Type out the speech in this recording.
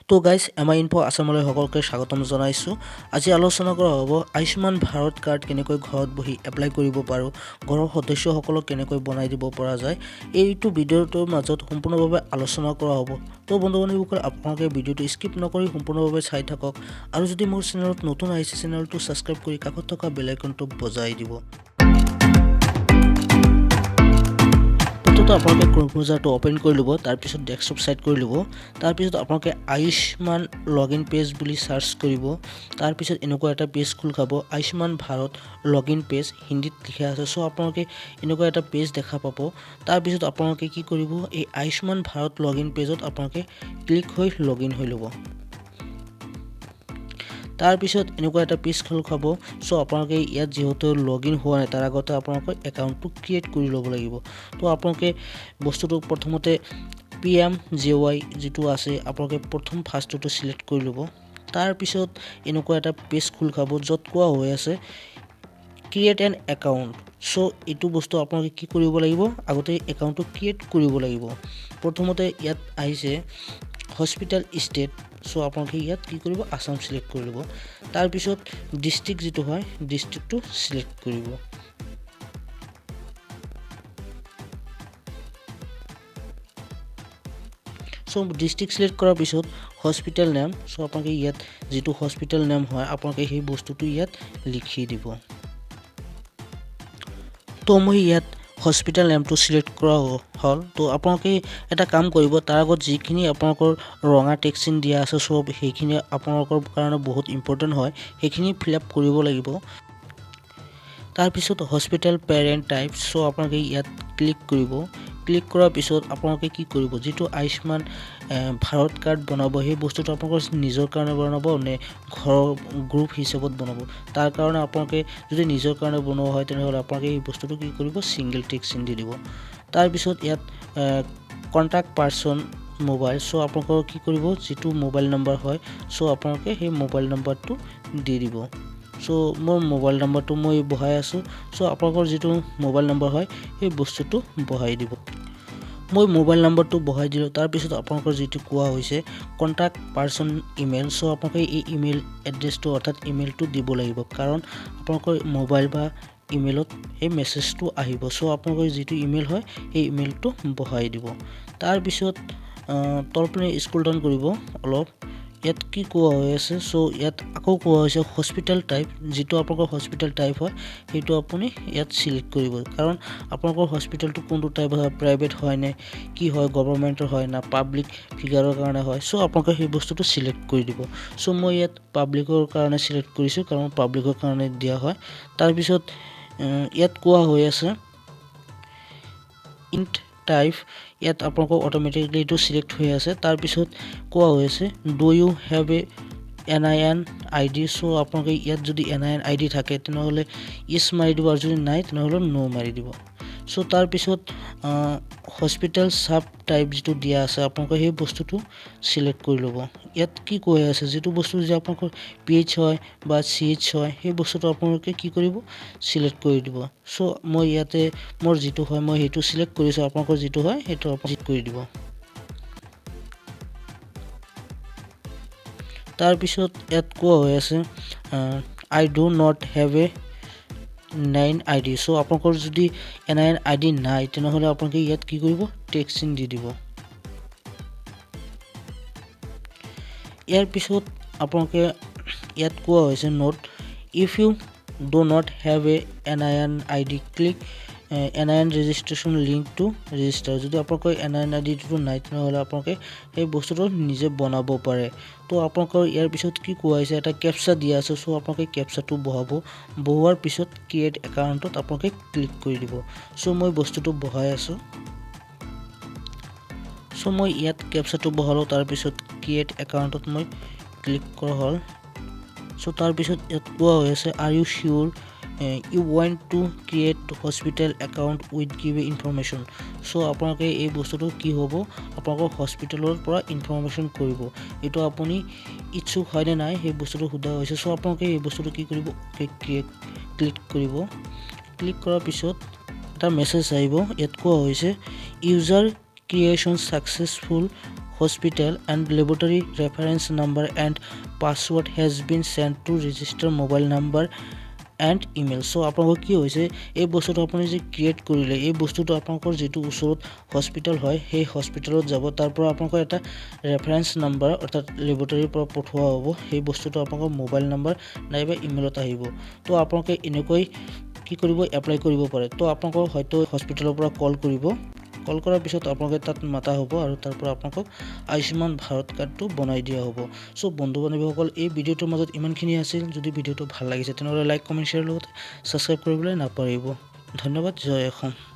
তো guys এমাই info আসামলৈ সকলোকে স্বাগতম জনাইছোঁ। আজি আলোচনা কৰা হ'ব আয়ুষ্মান ভাৰত কাৰ্ড কেনেকৈ ঘৰত বহি এপ্লাই কৰিব পাৰোঁ, ঘৰৰ সদস্যসকলক কেনেকৈ বনাই দিব পৰা যায়। এইটো ভিডিঅ'টোৰ মাজত সম্পূৰ্ণভাৱে আলোচনা কৰা হ'ব। তো বন্ধু বান্ধৱীসকল, আপোনালোকে ভিডিঅ'টো স্কিপ নকৰি সম্পূৰ্ণভাৱে চাই থাকক আৰু যদি মোৰ চেনেলত নতুন আহিছে চেনেলটো ছাবস্ক্ৰাইব কৰি কাষত থকা বেল আইকনটো বজাই দিব। প্ৰথমতে আপোনালোকে ক্ৰম ব্ৰাউজাৰটো অপেন কৰি ল'ব, তাৰপিছত ডেস্কটপ চাইট কৰি ল'ব। তাৰপিছত আপোনালোকে আয়ুষ্মান লগইন পেজ বুলি চাৰ্চ কৰিব। তাৰপিছত এনেকুৱা এটা পেজ খোল খাব, আয়ুষ্মান ভাৰত লগইন পেজ, হিন্দীত লিখা আছে। চ' আপোনালোকে এনেকুৱা এটা পেজ দেখা পাব। তাৰপিছত আপোনালোকে কি কৰিব, এই আয়ুষ্মান ভাৰত লগইন পেজত আপোনালোকে ক্লিক হৈ লগইন হৈ ল'ব। তাৰপিছত এনেকুৱা এটা পেজ খোল খাব। চ' আপোনালোকে ইয়াত যিহেতু লগইন হোৱা নাই, তাৰ আগতে আপোনালোকৰ একাউণ্টটো ক্ৰিয়েট কৰি ল'ব লাগিব। তো আপোনালোকে বস্তুটো প্ৰথমতে PMJY যিটো আছে, আপোনালোকে প্ৰথম ফাৰ্ষ্টটো চিলেক্ট কৰি ল'ব। তাৰপিছত এনেকুৱা এটা পেজ খোল খাব য'ত কোৱা হৈ আছে ক্ৰিয়েট এন একাউণ্ট। চ' এইটো বস্তু আপোনালোকে কি কৰিব লাগিব, আগতে একাউণ্টটো ক্ৰিয়েট কৰিব লাগিব। প্ৰথমতে ইয়াত আহিছে হস্পিটেল ষ্টেট। চ' আপোনালোকে ইয়াত কি কৰিব, আসাম চিলেক্ট কৰি ল'ব। তাৰপিছত ডিষ্ট্ৰিক্ট যিটো হয়, ডিষ্ট্ৰিক্টটো চিলেক্ট কৰিব। চ' ডিষ্ট্ৰিক্ট চিলেক্ট কৰাৰ পিছত হস্পিটেল নেম, চ' আপোনালোকে ইয়াত যিটো হস্পিটেল নেম হয় আপোনালোকে সেই বস্তুটো ইয়াত লিখি দিব। তো মই ইয়াত হস্পিটেল নেমটো চিলেক্ট কৰা হ'ল। তো আপোনালোকে এটা কাম কৰিব, তাৰ আগত যিখিনি আপোনালোকৰ ৰঙা টেক্সট চিন দিয়া আছে চব সেইখিনি আপোনালোকৰ কাৰণে বহুত ইম্পৰ্টেণ্ট হয়, সেইখিনি ফিল আপ কৰিব লাগিব। তাৰপিছত হস্পিটেল পেৰেণ্ট টাইপ, চ' আপোনালোকে ইয়াত ক্লিক কৰিব। ক্লিক কৰাৰ পিছত আপোনালোকে কি কৰিব, যিটো আয়ুষ্মান ভাৰত কাৰ্ড বনাব সেই বস্তুটো আপোনালোকৰ নিজৰ কাৰণে বনাব নে ঘৰৰ গ্ৰুপ হিচাপত বনাব। তাৰ কাৰণে আপোনালোকে যদি নিজৰ কাৰণে বনোৱা হয় তেনেহ'লে আপোনালোকে এই বস্তুটো কি কৰিব, ছিংগল টিক চিন দি দিব। তাৰপিছত ইয়াত কণ্টেক্ট পাৰ্চন মোবাইল, চ' আপোনালোকৰ কি কৰিব, যিটো মোবাইল নম্বৰ হয় চ' আপোনালোকে সেই মোবাইল নম্বৰটো দি দিব। চ' মোৰ মোবাইল নম্বৰটো মই বহাই আছোঁ। চ' আপোনালোকৰ যিটো মোবাইল নম্বৰ হয় সেই বস্তুটো বহাই দিব। মই মোবাইল নম্বৰটো বহাই দিলোঁ। তাৰপিছত আপোনালোকৰ যিটো কোৱা হৈছে কণ্টেক্ট পাৰ্চন ইমেইল, চ' আপোনালোকে এই ইমেইল এড্ৰেছটো অৰ্থাৎ ইমেইলটো দিব লাগিব, কাৰণ আপোনালোকৰ মোবাইল বা ইমেইলত সেই মেছেজটো আহিব। চ' আপোনালোকৰ যিটো ইমেইল হয় সেই ইমেইলটো বহাই দিব। তাৰপিছত তলপিনে স্ক্ৰল ডাউন কৰিব অলপ। ইয়াত কি কোৱা হৈ আছে, চ' ইয়াত আকৌ কোৱা হৈছে হস্পিটেল টাইপ, যিটো আপোনালোকৰ হস্পিটেল টাইপ হয় সেইটো আপুনি ইয়াত চিলেক্ট কৰিব, কাৰণ আপোনালোকৰ হস্পিটেলটো কোনটো টাইপ হয়, প্ৰাইভেট হয় নে কি হয়, গভৰ্ণমেণ্টৰ হয় না পাব্লিক ফিগাৰৰ কাৰণে হয়। চ' আপোনালোকে সেই বস্তুটো চিলেক্ট কৰি দিব। চ' মই ইয়াত পাব্লিকৰ কাৰণে চিলেক্ট কৰিছোঁ, কাৰণ পাব্লিকৰ কাৰণে দিয়া হয়। তাৰপিছত ইয়াত কোৱা হৈ আছে ইণ্ট টাইপ, ইয়াত আপোনালোকৰ অট'মেটিকলি এইটো চিলেক্ট হৈ আছে। তাৰপিছত কোৱা হৈ আছে do you have a NIN ID, so' আপোনালোকে ইয়াত যদি NIN ID থাকে তেনেহ'লে ইছ মাৰি দিব, আৰু যদি নাই তেনেহ'লে ন' মাৰি দিব। চ' তাৰপিছত হস্পিটেল চাব টাইপ যিটো দিয়া আছে আপোনালোকে সেই বস্তুটো চিলেক্ট কৰি ল'ব। ইয়াত কি কৈ আছে, যিটো বস্তু যে আপোনালোকৰ PH হয় বা CH হয় সেই বস্তুটো আপোনালোকে কি কৰিব, চিলেক্ট কৰি দিব। চ' মই ইয়াতে মোৰ যিটো হয় মই সেইটো চিলেক্ট কৰিছোঁ, আপোনালোকৰ যিটো হয় সেইটো আপুনি কৰি দিব। তাৰপিছত ইয়াত কোৱা হৈ আছে I do not have a NIN ID, so' আপোনালোকৰ যদি NIN ID নাই তেনেহ'লে আপোনালোকে ইয়াত কি কৰিব, টেক্সট চিন দি দিব। ইয়াৰ পিছত আপোনালোকে ইয়াত কোৱা হৈছে note if you do not have a NIN ID click NIN registration link to register. যদি আপোনালোকৰ NIN IDটো নাই তেনেহ'লে আপোনালোকে সেই বস্তুটো নিজে বনাব পাৰে। তো আপোনালোকৰ ইয়াৰ পিছত কি কোৱা হৈছে, এটা কেপচা দিয়া আছে, চ' আপোনালোকে কেপচাটো বহাব। বহোৱাৰ পিছত ক্ৰিয়েট একাউণ্টত আপোনালোকে ক্লিক কৰি দিব। চ' মই বস্তুটো বহাই আছোঁ। চ' মই ইয়াত কেপচাটো বহালোঁ, তাৰপিছত ক্ৰিয়েট একাউণ্টত মই ক্লিক কৰা হ'ল। চ' তাৰপিছত ইয়াত কোৱা হৈ আছে are you sure you want to create hospital account with give information. So' আপোনালোকে এই বস্তুটো কি হ'ব, আপোনালোকৰ হস্পিটেলৰ পৰা ইনফৰমেশ্যন কৰিব, এইটো আপুনি ইচ্ছুক হয় নে নাই সেই বস্তুটো সোধা হৈছে। চ' আপোনালোকে এই বস্তুটো কি কৰিব, ক্লিক কৰিব। ক্লিক কৰাৰ পিছত এটা মেছেজ আহিব, ইয়াত কোৱা হৈছে user creation successful hospital and laboratory reference number and password has been sent to register mobile number and email. So আপোনালোকৰ কি হৈছে এই বস্তুটো আপুনি যে ক্ৰিয়েট কৰিলে এই বস্তুটো আপোনালোকৰ যেটো ওচৰত হস্পিটেল হয় সেই হস্পিটেলত যাব তাৰ পৰা আপোনালোকৰ এটা ৰেফাৰেন্স নাম্বাৰ অৰ্থাৎ লেবৰেটৰীৰ পৰা পঠোৱা হ'ব সেই বস্তুটো আপোনালোকৰ মোবাইল নাম্বাৰ নাইবা ইমেইলত আহিব তো আপোনালোকে এনেকৈ কি কৰিব এপ্লাই কৰিব পাৰে তো আপোনালোকৰ হয়তো হস্পিটেলৰ পৰা কল কৰাৰ পিছত আপোনালোকে তাত মাতা হ'ব আৰু তাৰ পৰা আপোনালোকক আয়ুষ্মান ভাৰত কাৰ্ডটো বনাই দিয়া হ'ব সো বন্ধু বান্ধৱীসকল এই ভিডিঅ'টোৰ মাজত ইমানখিনি আছিল যদি ভিডিঅ'টো ভাল লাগিছে তেনেহ'লে লাইক কমেন্ট শ্বেয়াৰ লগত সাবস্ক্ৰাইব কৰিবলৈ নাপাহৰিব ধন্যবাদ জয় অসম।